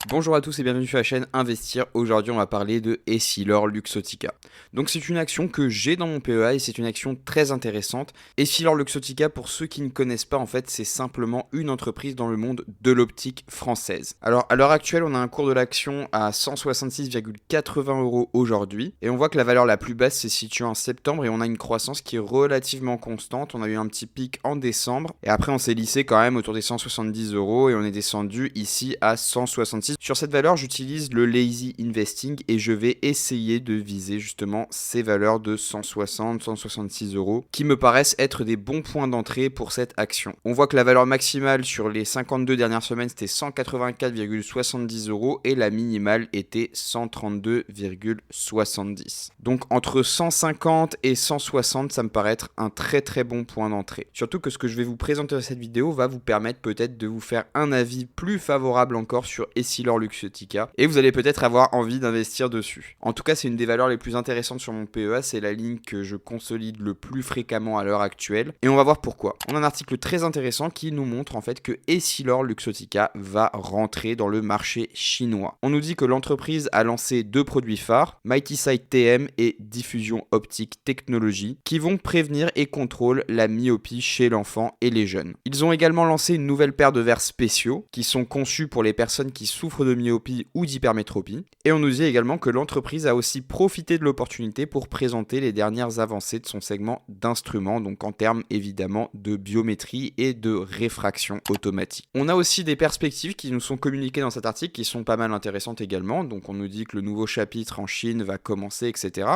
Bonjour à tous et bienvenue sur la chaîne Investir. Aujourd'hui, on va parler de Essilor Luxottica. Donc, c'est une action que j'ai dans mon PEA et c'est une action très intéressante. Essilor Luxottica, pour ceux qui ne connaissent pas, en fait, c'est simplement une entreprise dans le monde de l'optique française. Alors, à l'heure actuelle, on a un cours de l'action à 166,80 € aujourd'hui et on voit que la valeur la plus basse s'est située en septembre et on a une croissance qui est relativement constante. On a eu un petit pic en décembre et après, on s'est lissé quand même autour des 170 € et on est descendu ici à 166. Sur cette valeur, j'utilise le lazy investing et je vais essayer de viser justement ces valeurs de 160, 166 € qui me paraissent être des bons points d'entrée pour cette action. On voit que la valeur maximale sur les 52 dernières semaines c'était 184,70 € et la minimale était 132,70. Donc entre 150 et 160, ça me paraît être un très très bon point d'entrée. Surtout que ce que je vais vous présenter dans cette vidéo va vous permettre peut-être de vous faire un avis plus favorable encore sur Essilor Luxottica et vous allez peut-être avoir envie d'investir dessus. En tout cas, c'est une des valeurs les plus intéressantes sur mon PEA, c'est la ligne que je consolide le plus fréquemment à l'heure actuelle et on va voir pourquoi. On a un article très intéressant qui nous montre en fait que Essilor Luxottica va rentrer dans le marché chinois. On nous dit que l'entreprise a lancé deux produits phares, Mighty Sight TM et Diffusion Optique Technologie, qui vont prévenir et contrôler la myopie chez l'enfant et les jeunes. Ils ont également lancé une nouvelle paire de verres spéciaux qui sont conçus pour les personnes qui souffrent de myopie ou d'hypermétropie. Et on nous dit également que l'entreprise a aussi profité de l'opportunité pour présenter les dernières avancées de son segment d'instruments, donc en termes évidemment de biométrie et de réfraction automatique. On a aussi des perspectives qui nous sont communiquées dans cet article qui sont pas mal intéressantes également. Donc on nous dit que le nouveau chapitre en Chine va commencer, etc.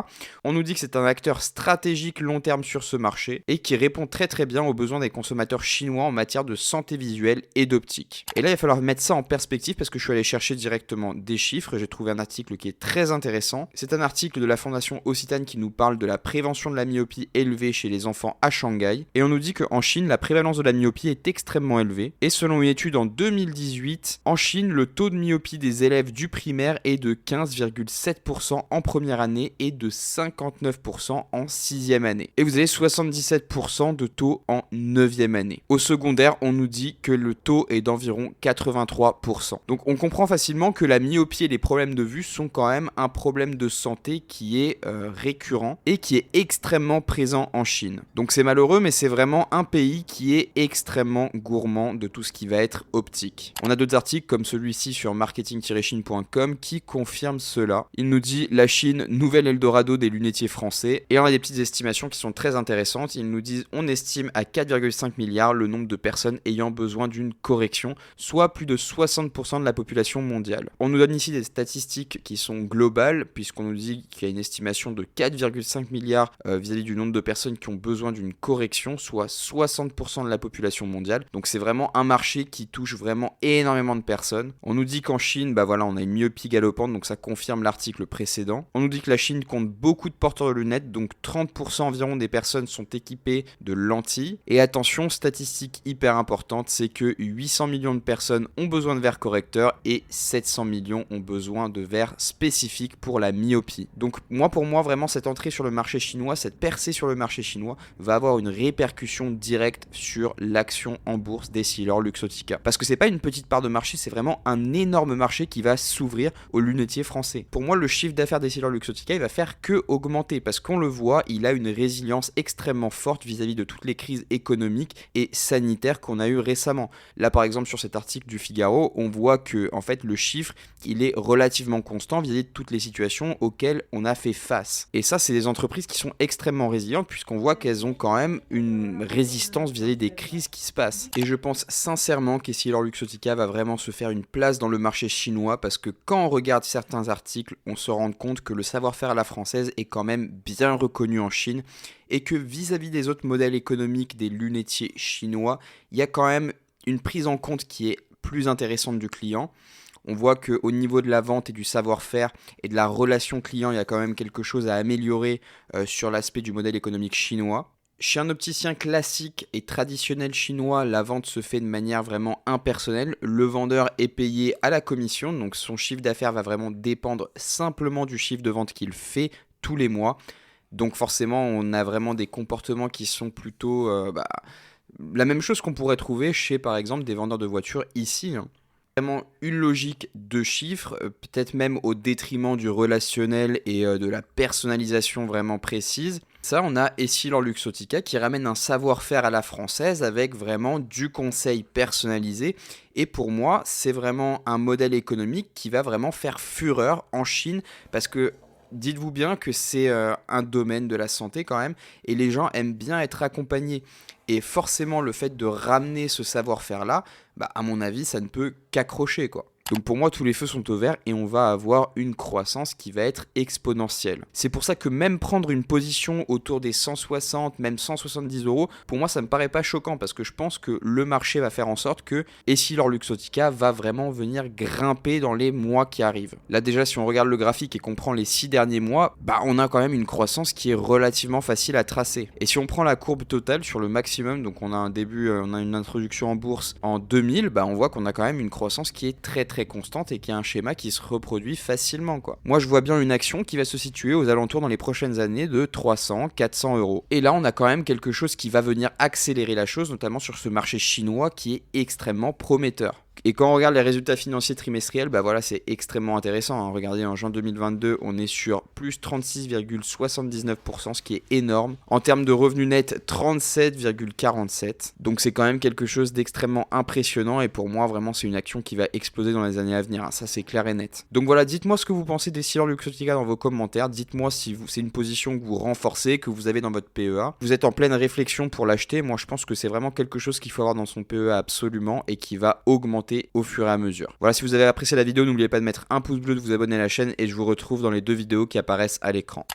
On nous dit que c'est un acteur stratégique long terme sur ce marché et qui répond très très bien aux besoins des consommateurs chinois en matière de santé visuelle et d'optique. Et là, il va falloir mettre ça en perspective parce que je suis allé chercher directement des chiffres. J'ai trouvé un article qui est très intéressant. C'est un article de la Fondation Occitane qui nous parle de la prévention de la myopie élevée chez les enfants à Shanghai. Et on nous dit qu'en Chine, la prévalence de la myopie est extrêmement élevée. Et selon une étude en 2018, en Chine, le taux de myopie des élèves du primaire est de 15,7% en première année et de 59% en sixième année. Et vous avez 77% de taux en neuvième année. Au secondaire, on nous dit que le taux est d'environ 83%. Donc on comprend facilement que la myopie et les problèmes de vue sont quand même un problème de santé qui est récurrent et qui est extrêmement présent en Chine. Donc c'est malheureux, mais c'est vraiment un pays qui est extrêmement gourmand de tout ce qui va être optique. On a d'autres articles comme celui-ci sur marketing-chine.com qui confirme cela. Il nous dit la Chine, nouvel Eldorado des lunetiers français. Et on a des petites estimations qui sont très intéressantes. Ils nous disent on estime à 4,5 milliards le nombre de personnes ayant besoin d'une correction, soit plus de 60% de la population mondiale. On nous donne ici des statistiques qui sont globales, puisqu'on nous dit qu'il y a une estimation de 4,5 milliards vis-à-vis du nombre de personnes qui ont besoin d'une correction, soit 60% de la population mondiale. Donc c'est vraiment un marché qui touche vraiment énormément de personnes. On nous dit qu'en Chine, on a une myopie galopante, donc ça confirme l'article précédent. On nous dit que la Chine compte beaucoup de porteurs de lunettes, donc 30% environ des personnes sont équipées de lentilles. Et attention, statistique hyper importante, c'est que 800 millions de personnes ont besoin de verres correcteurs et 700 millions ont besoin de verres spécifiques pour la myopie. Donc pour moi vraiment cette entrée sur le marché chinois, cette percée sur le marché chinois va avoir une répercussion directe sur l'action en bourse d'Essilor Luxottica. Parce que c'est pas une petite part de marché, c'est vraiment un énorme marché qui va s'ouvrir aux lunetiers français. Pour moi le chiffre d'affaires d'Essilor Luxottica il va faire que augmenter parce qu'on le voit, il a une résilience extrêmement forte vis-à-vis de toutes les crises économiques et sanitaires qu'on a eu récemment. Là par exemple sur cet article du Figaro, on voit que en fait le chiffre il est relativement constant vis-à-vis de toutes les situations auxquelles on a fait face. Et ça c'est des entreprises qui sont extrêmement résilientes puisqu'on voit qu'elles ont quand même une résistance vis-à-vis des crises qui se passent. Et je pense sincèrement qu'Essilor Luxottica va vraiment se faire une place dans le marché chinois parce que quand on regarde certains articles, on se rend compte que le savoir-faire à la française est quand même bien reconnu en Chine et que vis-à-vis des autres modèles économiques des lunetiers chinois, il y a quand même une prise en compte qui est plus intéressante du client. On voit qu'au niveau de la vente et du savoir-faire et de la relation client, il y a quand même quelque chose à améliorer sur l'aspect du modèle économique chinois. Chez un opticien classique et traditionnel chinois, la vente se fait de manière vraiment impersonnelle. Le vendeur est payé à la commission, donc son chiffre d'affaires va vraiment dépendre simplement du chiffre de vente qu'il fait tous les mois. Donc forcément, on a vraiment des comportements qui sont plutôt la même chose qu'on pourrait trouver chez, par exemple, des vendeurs de voitures ici. Vraiment une logique de chiffres, peut-être même au détriment du relationnel et de la personnalisation vraiment précise. Ça, on a Essilor Luxottica qui ramène un savoir-faire à la française avec vraiment du conseil personnalisé. Et pour moi, c'est vraiment un modèle économique qui va vraiment faire fureur en Chine parce que dites-vous bien que c'est un domaine de la santé quand même et les gens aiment bien être accompagnés. Et forcément, le fait de ramener ce savoir-faire-là, bah, à mon avis, ça ne peut qu'accrocher, quoi. Donc pour moi, tous les feux sont au vert et on va avoir une croissance qui va être exponentielle. C'est pour ça que même prendre une position autour des 160, même 170 euros, pour moi, ça me paraît pas choquant parce que je pense que le marché va faire en sorte que Essilor Luxottica va vraiment venir grimper dans les mois qui arrivent. Là déjà, si on regarde le graphique et qu'on prend les 6 derniers mois, bah on a quand même une croissance qui est relativement facile à tracer. Et si on prend la courbe totale sur le maximum, donc on a un début, on a une introduction en bourse en 2000, bah on voit qu'on a quand même une croissance qui est très constante et qui a un schéma qui se reproduit facilement, quoi. Moi je vois bien une action qui va se situer aux alentours dans les prochaines années de 300-400 euros. Et là on a quand même quelque chose qui va venir accélérer la chose, notamment sur ce marché chinois qui est extrêmement prometteur. Et quand on regarde les résultats financiers trimestriels, bah voilà, c'est extrêmement intéressant, hein. Regardez, en juin 2022, on est sur plus 36,79%, ce qui est énorme. En termes de revenus nets, 37,47%. Donc c'est quand même quelque chose d'extrêmement impressionnant et pour moi, vraiment, c'est une action qui va exploser dans les années à venir, hein. Ça, c'est clair et net. Donc voilà, dites-moi ce que vous pensez d'Essilor Luxottica dans vos commentaires. Dites-moi si c'est une position que vous renforcez, que vous avez dans votre PEA. Vous êtes en pleine réflexion pour l'acheter. Moi, je pense que c'est vraiment quelque chose qu'il faut avoir dans son PEA absolument et qui va augmenter au fur et à mesure. Voilà, si vous avez apprécié la vidéo, n'oubliez pas de mettre un pouce bleu, de vous abonner à la chaîne et je vous retrouve dans les 2 vidéos qui apparaissent à l'écran.